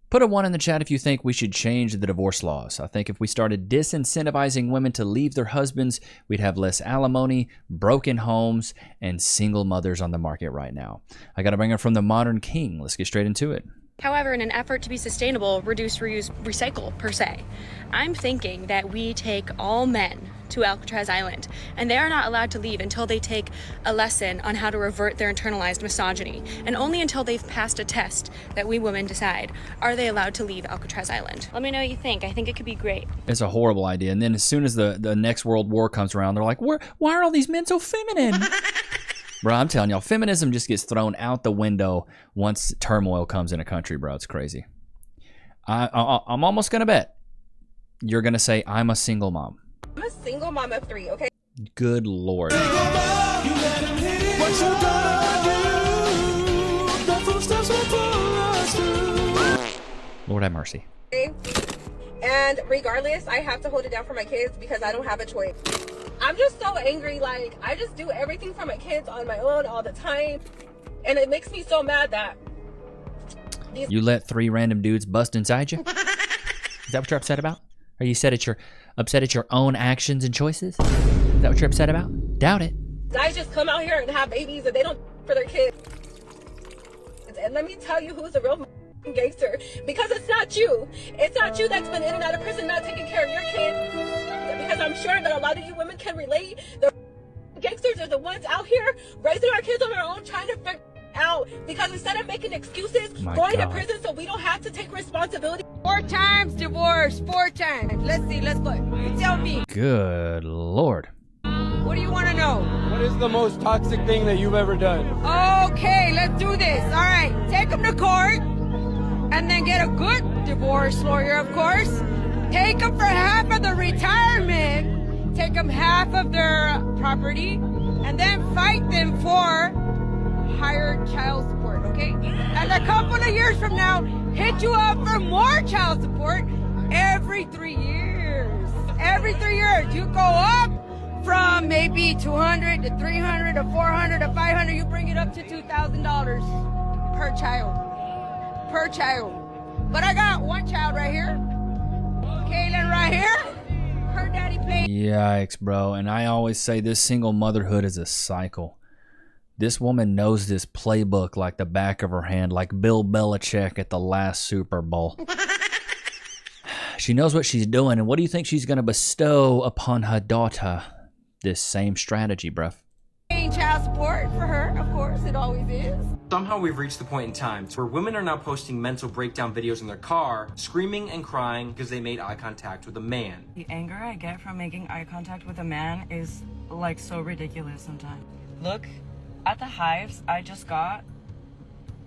Put a 1 in the chat if you think we should change the divorce laws. I think if we started disincentivizing women to leave their husbands, we'd have less alimony, broken homes, and single mothers on the market right now. I got to bring it from the Modern King. Let's get straight into it. However, in an effort to be sustainable, reduce, reuse, recycle per se, I'm thinking that we take all men to Alcatraz Island, and they are not allowed to leave until they take a lesson on how to revert their internalized misogyny, and only until they've passed a test that we women decide, are they allowed to leave Alcatraz Island? Let me know what you think. I think it could be great. It's a horrible idea. And then as soon as the next world war comes around, they're like, why are all these men so feminine? Bro, I'm telling y'all, feminism just gets thrown out the window once turmoil comes in a country, bro. It's crazy. I'm almost going to bet you're going to say, I'm a single mom. I'm a single mom of 3, okay? Good Lord. Lord have mercy. And regardless, I have to hold it down for my kids because I don't have a choice. I'm just so angry. Like, I just do everything for my kids on my own all the time. And it makes me so mad that you let 3 random dudes bust inside you? Is that what you're upset about? Are you upset at your own actions and choices? Is that what you're upset about? Doubt it. Guys just come out here and have babies and they don't for their kids. And let me tell you who's the real gangster. Because it's not you. It's not you that's been in and out of prison not taking care of your kids. Because I'm sure that a lot of you women can relate. The gangsters are the ones out here raising our kids on our own, trying to figure out. Because instead of making excuses, going to prison so we don't have to take responsibility. 4 times divorce, 4 times. Let's see, let's go. You tell me. Good Lord. What do you want to know? What is the most toxic thing that you've ever done? Okay, let's do this. All right, take them to court and then get a good divorce lawyer, of course. Take them for half of the retirement. Take them half of their property and then fight them for higher child support, okay? And a couple of years from now, hit you up for more child support every 3 years. Every 3 years, you go up from maybe 200 to 300 to 400 to 500. You bring it up to $2,000 per child. Per child. But I got 1 child right here. Kaylin right here. Her daddy paid. Yikes, bro. And I always say this single motherhood is a cycle. This woman knows this playbook like the back of her hand, like Bill Belichick at the last Super Bowl. She knows what she's doing, and what do you think she's going to bestow upon her daughter? This same strategy, bruh. Paying child support for her, of course, it always is. Somehow we've reached the point in time where women are now posting mental breakdown videos in their car, screaming and crying because they made eye contact with a man. The anger I get from making eye contact with a man is like so ridiculous sometimes. Look at the hives I just got,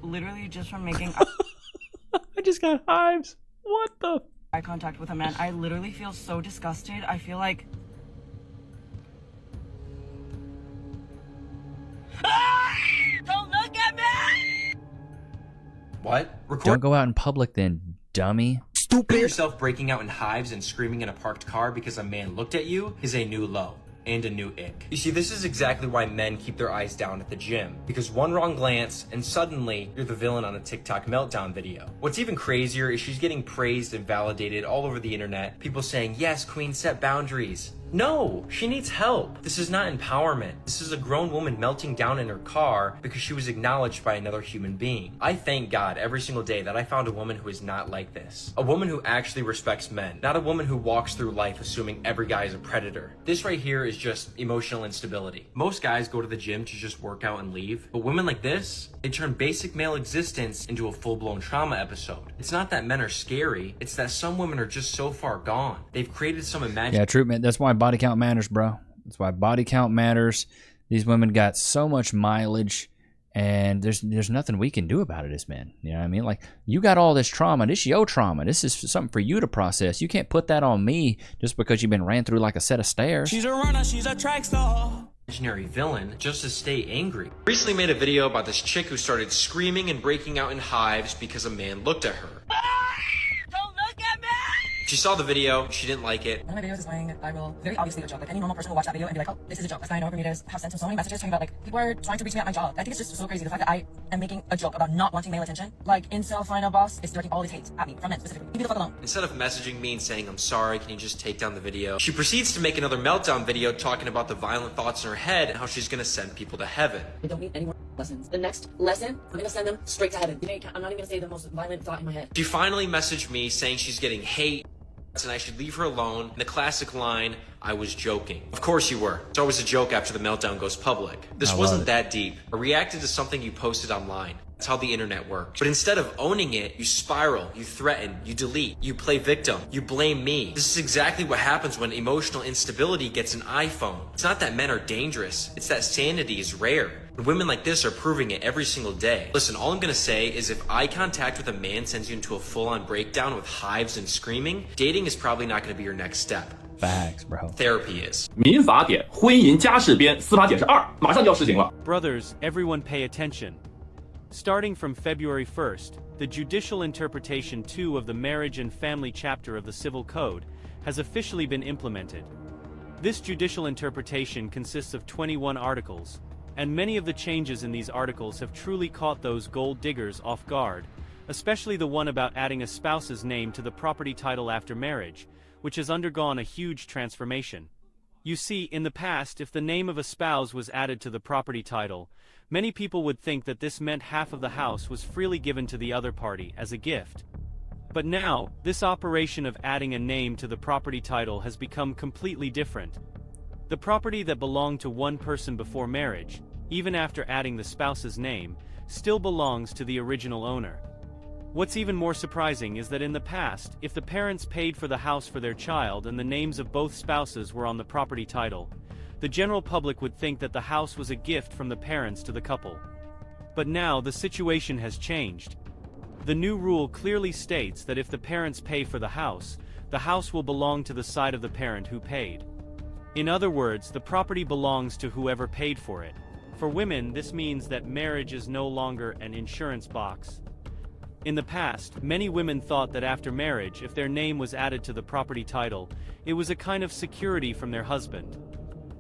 literally just from making I just got hives. What the? Eye contact with a man. I literally feel so disgusted. I feel like Don't look at me! What? Don't go out in public then, dummy. Stupid. Yourself breaking out in hives and screaming in a parked car because a man looked at you is a new low. And a new ick. You see, this is exactly why men keep their eyes down at the gym. Because one wrong glance, and suddenly, you're the villain on a TikTok meltdown video. What's even crazier is she's getting praised and validated all over the internet. People saying, yes, queen, set boundaries. No, she needs help. This is not empowerment. This is a grown woman melting down in her car because she was acknowledged by another human being. I thank God every single day that I found a woman who is not like this. A woman who actually respects men, not a woman who walks through life assuming every guy is a predator. This right here is just emotional instability. Most guys go to the gym to just work out and leave, but women like this, they turn basic male existence into a full-blown trauma episode. It's not that men are scary, it's that some women are just so far gone. They've created some imaginary— Yeah, true, man. That's why body count matters, bro. That's why body count matters. These women got so much mileage, and there's nothing we can do about it as men. You know what I mean? Like, you got all this trauma. This is your trauma. This is something for you to process. You can't put that on me just because you've been ran through like a set of stairs. She's a runner, she's a track star. Imaginary villain just to stay angry. Recently made a video about this chick who started screaming and breaking out in hives because a man looked at her. Don't look at me! She saw the video, she didn't like it. One of my videos is playing viral, very obviously a joke. Like any normal person will watch that video and be like, oh, this is a joke. That's why I know creators have sent him so many messages talking about like people are trying to reach me at my job. I think it's just so crazy the fact that I am making a joke about not wanting male attention. Like incel final boss is directing all his hate at me from men specifically. Leave me the fuck alone. Instead of messaging me and saying I'm sorry, can you just take down the video? She proceeds to make another meltdown video talking about the violent thoughts in her head and how she's gonna send people to heaven. I don't need any more lessons. The next lesson, I'm gonna send them straight to heaven. I'm not even gonna say the most violent thought in my head. She finally messaged me saying she's getting hate and I should leave her alone. And the classic line, I was joking. Of course you were. It's always a joke after the meltdown goes public. This wasn't that deep. I reacted to something you posted online. That's how the internet works. But instead of owning it, you spiral, you threaten, you delete, you play victim, you blame me. This is exactly what happens when emotional instability gets an iPhone. It's not that men are dangerous. It's that sanity is rare. And women like this are proving it every single day. Listen, all I'm gonna say is if eye contact with a man sends you into a full-on breakdown with hives and screaming, dating is probably not gonna be your next step. Facts, bro. Therapy is. 民法典婚姻家事编司法解释2马上就要施行了。 Brothers, everyone pay attention. Starting from February 1st, the Judicial Interpretation 2 of the Marriage and Family chapter of the Civil Code has officially been implemented. This judicial interpretation consists of 21 articles, and many of the changes in these articles have truly caught those gold diggers off guard, especially the one about adding a spouse's name to the property title after marriage, which has undergone a huge transformation. You see, in the past, if the name of a spouse was added to the property title, many people would think that this meant half of the house was freely given to the other party as a gift. But now, this operation of adding a name to the property title has become completely different. The property that belonged to one person before marriage, even after adding the spouse's name, still belongs to the original owner. What's even more surprising is that in the past, if the parents paid for the house for their child and the names of both spouses were on the property title, the general public would think that the house was a gift from the parents to the couple. But now the situation has changed. The new rule clearly states that if the parents pay for the house will belong to the side of the parent who paid. In other words, the property belongs to whoever paid for it. For women, this means that marriage is no longer an insurance box. In the past, many women thought that after marriage, if their name was added to the property title, it was a kind of security from their husband.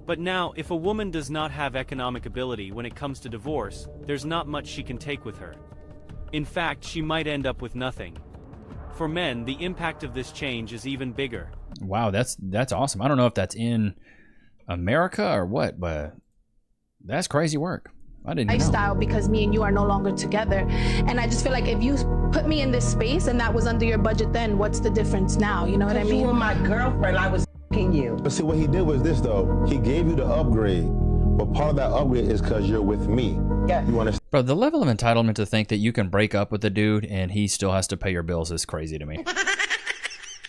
But now, if a woman does not have economic ability when it comes to divorce, there's not much she can take with her. In fact, she might end up with nothing. For men, the impact of this change is even bigger. Wow, that's awesome. I don't know if that's in America or what, but that's crazy work. I didn't know. Lifestyle because me and you are no longer together. And I just feel like if you put me in this space and that was under your budget then, what's the difference now? You know what I mean? You were my girlfriend, I was you. But see, what he did was this though. He gave you the upgrade, but part of that upgrade is because you're with me. Yeah. You understand? Bro, the level of entitlement to think that you can break up with a dude and he still has to pay your bills is crazy to me.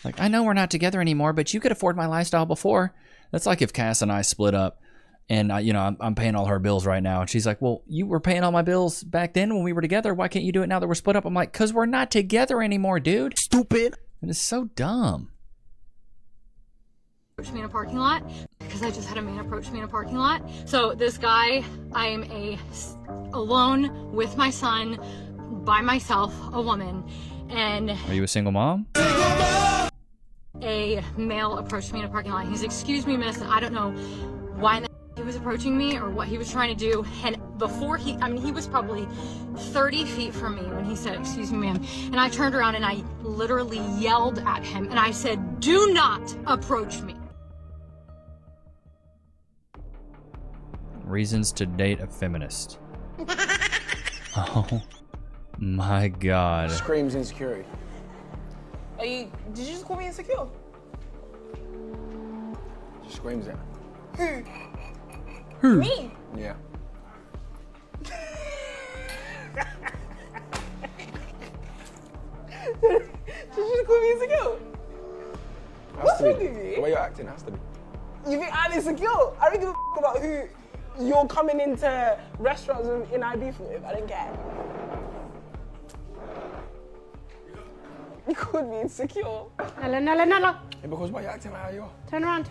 Like, I know we're not together anymore, but you could afford my lifestyle before. That's like if Cass and I split up and I'm paying all her bills right now. And she's like, well, you were paying all my bills back then when we were together. Why can't you do it now that we're split up? I'm like, because we're not together anymore, dude. Stupid. It is so dumb. Approach me in a parking lot because I just had a man approach me in a parking lot. So this guy, I am alone with my son, by myself, a woman, and Are you a single mom? a male approached me in a parking lot. He's, excuse me, miss, I don't know why in the he was approaching me or what he was trying to do. And before he was probably 30 feet from me when he said, excuse me, ma'am. And I turned around and I literally yelled at him and I said, do not approach me. Reasons to date a feminist. Oh my God. Screams insecurity. Did you just call me insecure? She screams it. Who? Me? Yeah. Did you just call me insecure? What's wrong with you? The way you're acting has to be. You think I'm insecure? I don't give a f about who you're coming into restaurants in IB with. I don't care. You could be insecure. Nala. Yeah, because why you're acting like how you are. Turn around.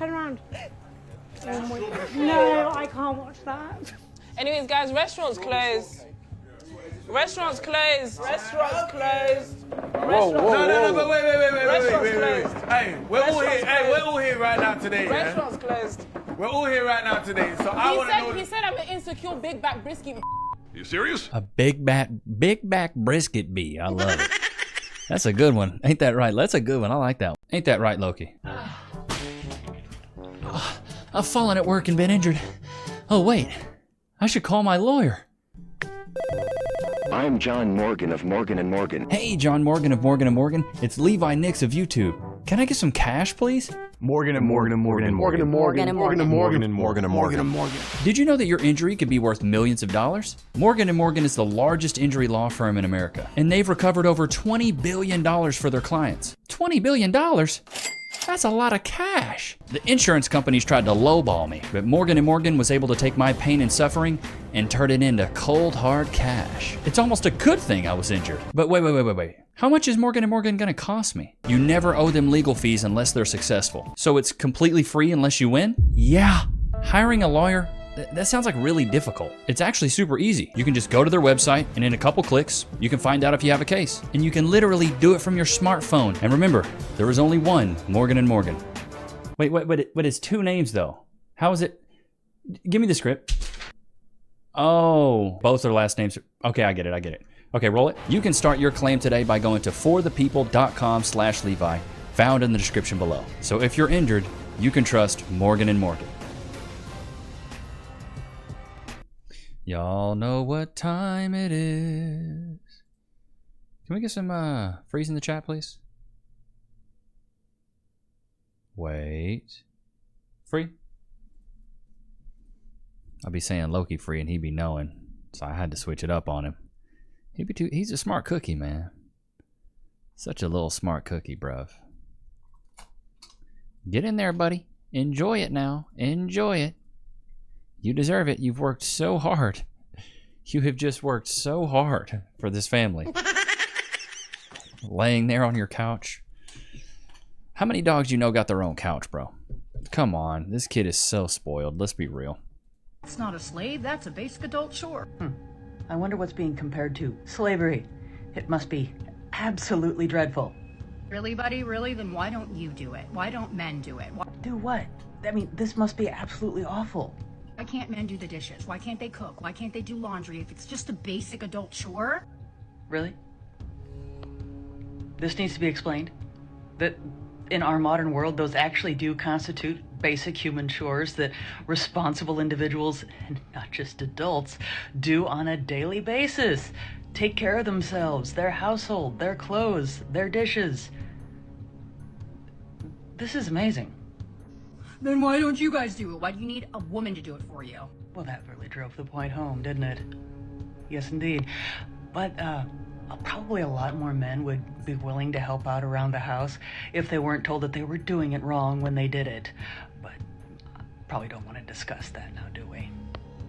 Oh my God. No, I can't watch that. Anyways, guys, restaurants closed. Restaurants closed. Restaurants closed. Restaurants. No, but wait. Restaurants closed. Hey, we're all here right now today. Yeah? Restaurants closed. We're all here right now today, so I want to know. He said I'm an insecure big back brisket. You serious? A big back brisket bee. I love it. That's a good one. Ain't that right? That's a good one. I like that one. Ain't that right, Loki? I've fallen at work and been injured. Oh, wait. I should call my lawyer. I'm John Morgan of Morgan & Morgan. Hey, John Morgan of Morgan & Morgan. It's Levi Nichs of YouTube. Can I get some cash, please? Morgan & Morgan & Morgan & Morgan & Morgan & Morgan & Morgan & Morgan & Morgan & Morgan. Did you know that your injury could be worth millions of dollars? Morgan & Morgan is the largest injury law firm in America, and they've recovered over $20 billion for their clients. $20 billion? That's a lot of cash. The insurance companies tried to lowball me, but Morgan & Morgan was able to take my pain and suffering and turn it into cold, hard cash. It's almost a good thing I was injured. But wait. How much is Morgan & Morgan gonna cost me? You never owe them legal fees unless they're successful. So it's completely free unless you win? Yeah. Hiring a lawyer? That sounds like really difficult. It's actually super easy. You can just go to their website, and in a couple clicks, you can find out if you have a case. And you can literally do it from your smartphone. And remember, there is only one Morgan & Morgan. Wait, but it's two names though. How is it? Give me the script. Oh, both their last names. Okay, I get it. Okay, roll it. You can start your claim today by going to forthepeople.com/Levi, found in the description below. So if you're injured, you can trust Morgan & Morgan. Y'all know what time it is. Can we get some freeze in the chat, please? Wait. Free? I'll be saying Loki free and he'd be knowing. So I had to switch it up on him. He's a smart cookie, man. Such a little smart cookie, bruv. Get in there, buddy. Enjoy it now. Enjoy it. You deserve it. You've worked so hard. You have just worked so hard for this family. Laying there on your couch. How many dogs you know got their own couch, bro? Come on. This kid is so spoiled. Let's be real. It's not a slave. That's a basic adult chore. I wonder what's being compared to slavery. It must be absolutely dreadful. Really, buddy? Really? Then why don't you do it? Why don't men do it? Do what? I mean, this must be absolutely awful. Why can't men do the dishes? Why can't they cook? Why can't they do laundry if it's just a basic adult chore? Really? This needs to be explained? That in our modern world, those actually do constitute basic human chores that responsible individuals, and not just adults, do on a daily basis. Take care of themselves, their household, their clothes, their dishes. This is amazing. Then why don't you guys do it? Why do you need a woman to do it for you? Well, that really drove the point home, didn't it? Yes, indeed. But probably a lot more men would be willing to help out around the house if they weren't told that they were doing it wrong when they did it. But probably don't want to discuss that now, do we?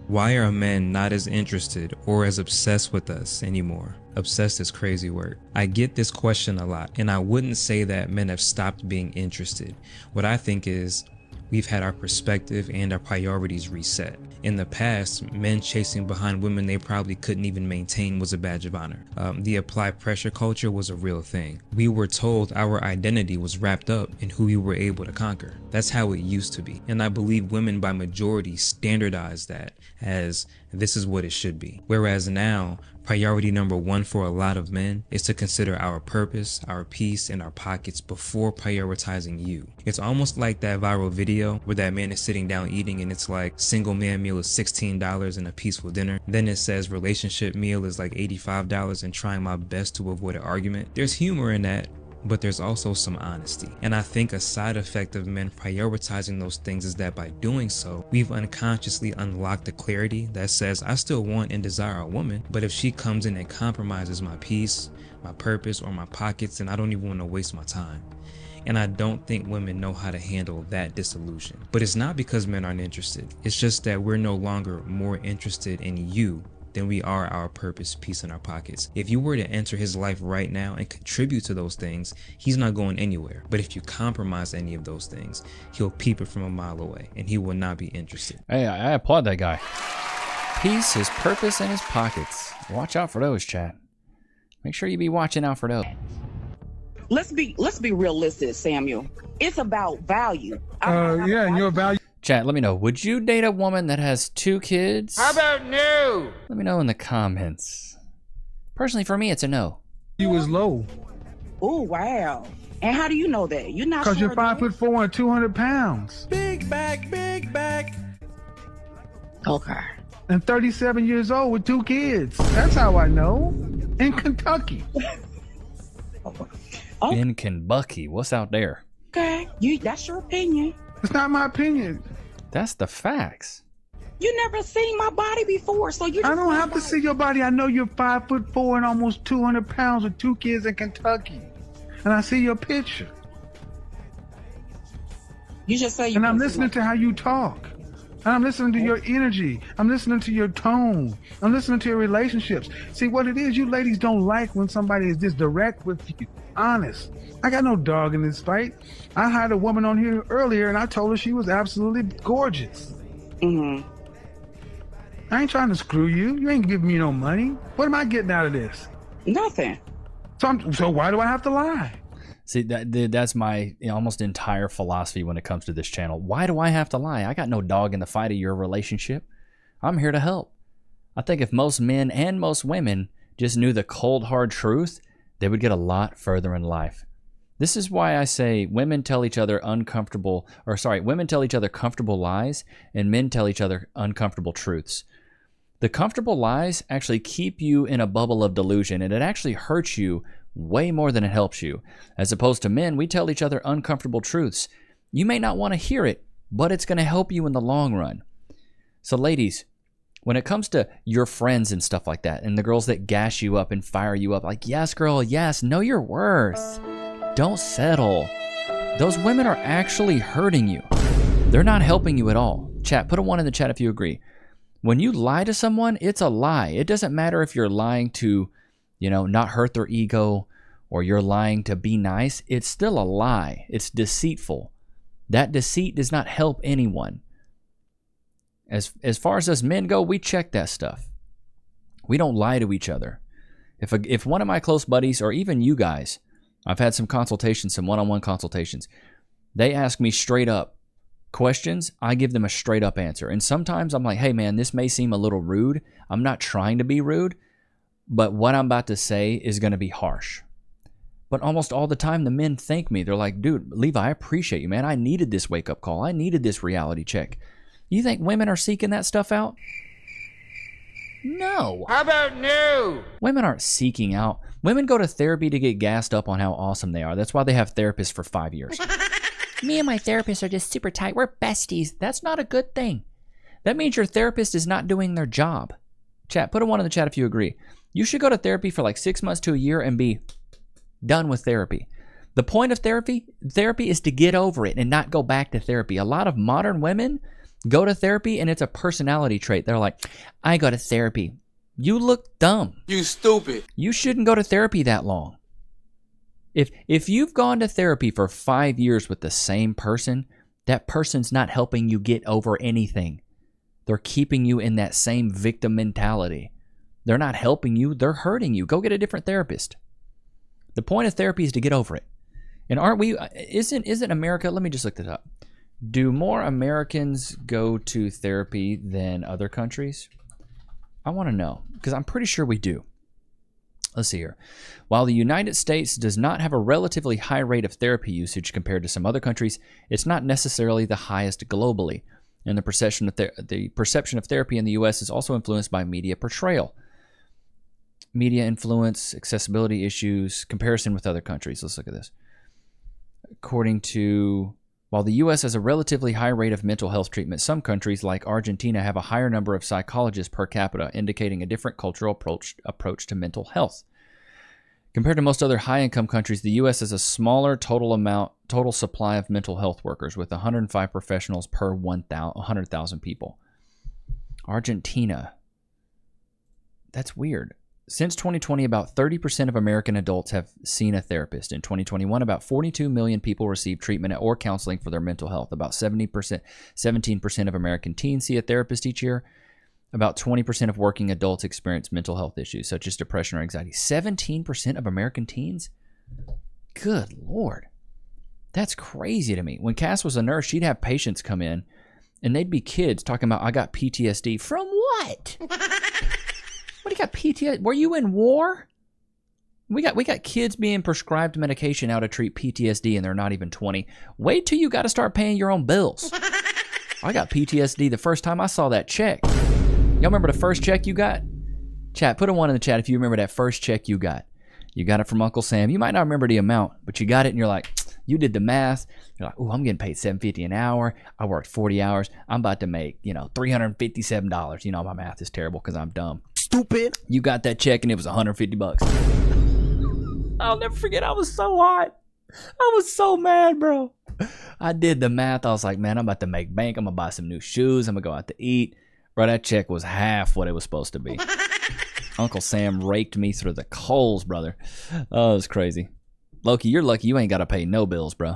Why are men not as interested or as obsessed with us anymore? Obsessed is crazy word. I get this question a lot, and I wouldn't say that men have stopped being interested. What I think is, we've had our perspective and our priorities reset. In the past, men chasing behind women they probably couldn't even maintain was a badge of honor. The applied pressure culture was a real thing. We were told our identity was wrapped up in who we were able to conquer. That's how it used to be. And I believe women by majority standardized that as this is what it should be. Whereas now, priority number one for a lot of men is to consider our purpose, our peace, and our pockets before prioritizing you. It's almost like that viral video where that man is sitting down eating and it's like single man meal is $16 and a peaceful dinner. Then it says relationship meal is like $85 and trying my best to avoid an argument. There's humor in that, but there's also some honesty. And I think a side effect of men prioritizing those things is that by doing so, we've unconsciously unlocked the clarity that says I still want and desire a woman, but if she comes in and compromises my peace, my purpose, or my pockets, then I don't even want to waste my time. And I don't think women know how to handle that disillusion. But it's not because men aren't interested. It's just that we're no longer more interested in you than we are our purpose, peace, and our pockets. If you were to enter his life right now and contribute to those things, he's not going anywhere. But if you compromise any of those things, he'll peep it from a mile away and he will not be interested. Hey, I applaud that guy. Peace, his purpose, and his pockets. Watch out for those, chat. Make sure you be watching out for those. let's be realistic, Samuel. It's about value. Yeah, and your value. Chat, let me know. Would you date a woman that has 2 kids? How about no? Let me know in the comments. Personally, for me, it's a no. You was low. Oh, wow. And how do you know that? You're not Because sure you're 5'4" and 200 pounds. Big back, big back. Okay. And 37 years old with 2 kids. That's how I know. In Kentucky. In Kentucky. What's out there? Okay. That's your opinion. It's not my opinion. That's the facts. You never seen my body before, so you. I don't have to see your body. I know you're 5'4" and almost 200 pounds with 2 kids in Kentucky. And I see your picture. You just say. And I'm listening to how you talk. And I'm listening to your energy. I'm listening to your tone. I'm listening to your relationships. See, what it is, you ladies don't like when somebody is this direct with you. Honest. I got no dog in this fight. I had a woman on here earlier and I told her she was absolutely gorgeous. Mm-hmm. I ain't trying to screw you. You ain't giving me no money. What am I getting out of this? Nothing. So why do I have to lie? See, that's my almost entire philosophy when it comes to this channel. Why do I have to lie? I got no dog in the fight of your relationship. I'm here to help. I think if most men and most women just knew the cold, hard truth, they would get a lot further in life. This is why I say women tell each other women tell each other comfortable lies and men tell each other uncomfortable truths. The comfortable lies actually keep you in a bubble of delusion, and it actually hurts you way more than it helps you. As opposed to men, we tell each other uncomfortable truths. You may not want to hear it, but it's going to help you in the long run. So ladies, when it comes to your friends and stuff like that, and the girls that gas you up and fire you up, like, yes, girl, yes, know your worth. Don't settle. Those women are actually hurting you. They're not helping you at all. Chat, put a 1 in the chat if you agree. When you lie to someone, it's a lie. It doesn't matter if you're lying to, not hurt their ego, or you're lying to be nice. It's still a lie. It's deceitful. That deceit does not help anyone. As far as us men go, we check that stuff. We don't lie to each other. If one of my close buddies, or even you guys, I've had some consultations, some one-on-one consultations, they ask me straight up questions, I give them a straight up answer. And sometimes I'm like, hey man, this may seem a little rude. I'm not trying to be rude, but what I'm about to say is going to be harsh. But almost all the time, the men thank me. They're like, dude, Levi, I appreciate you, man. I needed this wake-up call. I needed this reality check. You think women are seeking that stuff out? No. How about no? Women aren't seeking out. Women go to therapy to get gassed up on how awesome they are. That's why they have therapists for 5 years. Me and my therapist are just super tight. We're besties. That's not a good thing. That means your therapist is not doing their job. Chat, put a 1 in the chat if you agree. You should go to therapy for like 6 months to a year and be done with therapy. The point of therapy is to get over it and not go back to therapy. A lot of modern women go to therapy and it's a personality trait. They're like, I go to therapy. You look dumb. You stupid. You shouldn't go to therapy that long. If you've gone to therapy for 5 years with the same person, that person's not helping you get over anything. They're keeping you in that same victim mentality. They're not helping you, they're hurting you. Go get a different therapist. The point of therapy is to get over it. And isn't America, let me just look this up. Do more Americans go to therapy than other countries? I want to know, because I'm pretty sure we do. Let's see here. While the United States does not have a relatively high rate of therapy usage compared to some other countries, it's not necessarily the highest globally. And the perception of therapy in the U.S. is also influenced by media portrayal. Media influence, accessibility issues, comparison with other countries. Let's look at this. While the U.S. has a relatively high rate of mental health treatment, some countries like Argentina have a higher number of psychologists per capita, indicating a different cultural approach to mental health. Compared to most other high-income countries, the U.S. has a smaller total supply of mental health workers, with 105 professionals per 100,000 people. Argentina. That's weird. Since 2020, about 30% of American adults have seen a therapist. In 2021, about 42 million people received treatment or counseling for their mental health. About 17% of American teens see a therapist each year. About 20% of working adults experience mental health issues, such as depression or anxiety. 17% of American teens? Good Lord. That's crazy to me. When Cass was a nurse, she'd have patients come in, and they'd be kids talking about, I got PTSD. From what? What do you got PTSD? Were you in war? We got kids being prescribed medication now to treat PTSD, and they're not even 20. Wait till you got to start paying your own bills. I got PTSD the first time I saw that check. Y'all remember the first check you got? Chat, put a 1 in the chat if you remember that first check you got. You got it from Uncle Sam. You might not remember the amount, but you got it, and you're like, you did the math. You're like, oh, I'm getting paid $7.50 an hour. I worked 40 hours. I'm about to make, $357. You know, my math is terrible because I'm dumb. Stupid. You got that check, and it was $150. I'll never forget. I was so hot. I was so mad, bro. I did the math. I was like, man, I'm about to make bank. I'm going to buy some new shoes. I'm going to go out to eat. Bro, that check was half what it was supposed to be. Uncle Sam raked me through the coals, brother. Oh, it was crazy. Loki, you're lucky you ain't got to pay no bills, bro.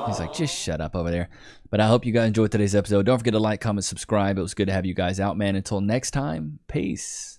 He's like, just shut up over there. But I hope you guys enjoyed today's episode. Don't forget to like, comment, subscribe. It was good to have you guys out, man. Until next time, peace.